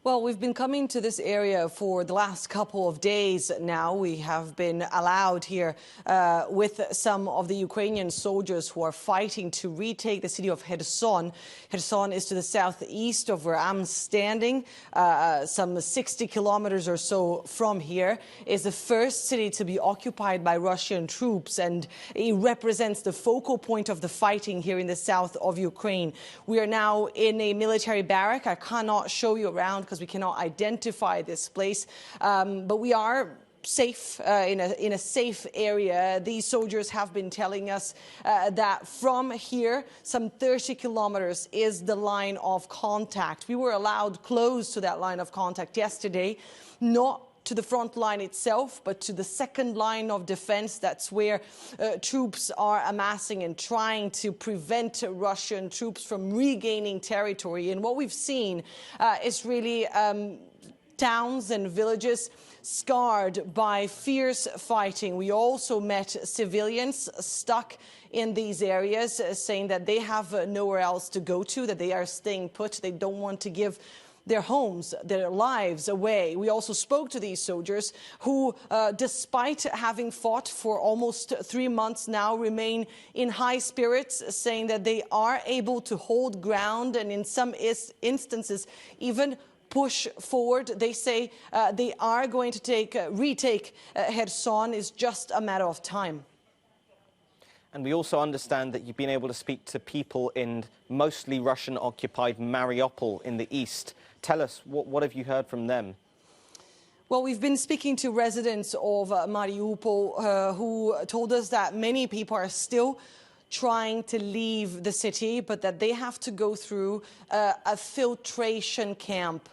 Well, we've been coming to this area for the last couple of days now. We have been allowed here with some of the Ukrainian soldiers who are fighting to retake the city of Kherson. Kherson is to the southeast of where I'm standing, some 60 kilometers or so from here. It's the first city to be occupied by Russian troops, and it represents the focal point of the fighting here in the south of Ukraine. We are now in a military barrack. I cannot show you around because we cannot identify this place, but we are safe in a safe area. These soldiers have been telling us that from here, some 30 kilometers is the line of contact. We were allowed close to that line of contact yesterday, not to the front line itself, but to the second line of defense. That's where troops are amassing and trying to prevent Russian troops from regaining territory. And what we've seen is really towns and villages scarred by fierce fighting. We also met civilians stuck in these areas saying that they have nowhere else to go to, that they are staying put. They don't want to give their homes, their lives away. We also spoke to these soldiers who, despite having fought for almost 3 months now, remain in high spirits, saying that they are able to hold ground and in some instances even push forward. They say they are going to retake Kherson. Is just a matter of time. And we also understand that you've been able to speak to people in mostly Russian-occupied Mariupol in the east. Tell us, what have you heard from them? Well, we've been speaking to residents of Mariupol who told us that many people are still trying to leave the city, but that they have to go through a filtration camp.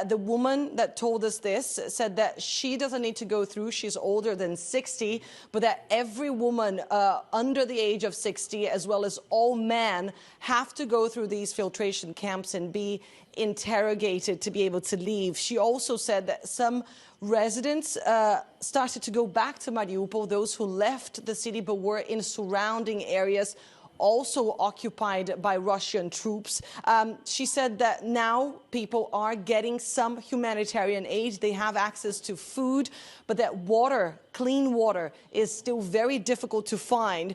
The woman that told us this said that she doesn't need to go through, she's older than 60, but that every woman under the age of 60, as well as all men, have to go through these filtration camps and be interrogated to be able to leave. She also said that some residents started to go back to Mariupol, those who left the city but were in surrounding areas also occupied by Russian troops. She said that now people are getting some humanitarian aid. They have access to food, but that water, clean water, is still very difficult to find.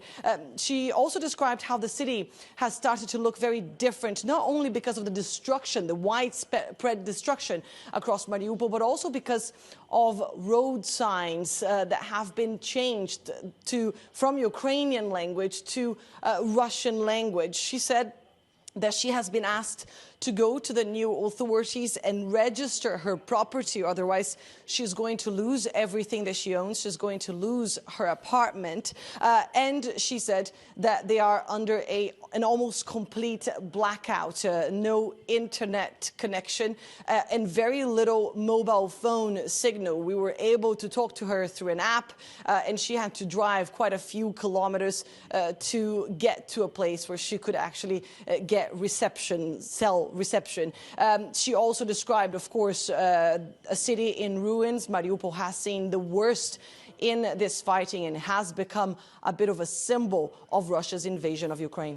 She also described how the city has started to look very different, not only because of the destruction, the widespread destruction across Mariupol, but also because of road signs that have been changed from Ukrainian language to Russian language. She said that she has been asked to go to the new authorities and register her property. Otherwise, she's going to lose everything that she owns. She's going to lose her apartment. And she said that they are under an almost complete blackout, no internet connection, and very little mobile phone signal. We were able to talk to her through an app, and she had to drive quite a few kilometers to get to a place where she could actually get cell reception. She also described, of course, a city in ruins. Mariupol has seen the worst in this fighting and has become a bit of a symbol of Russia's invasion of Ukraine.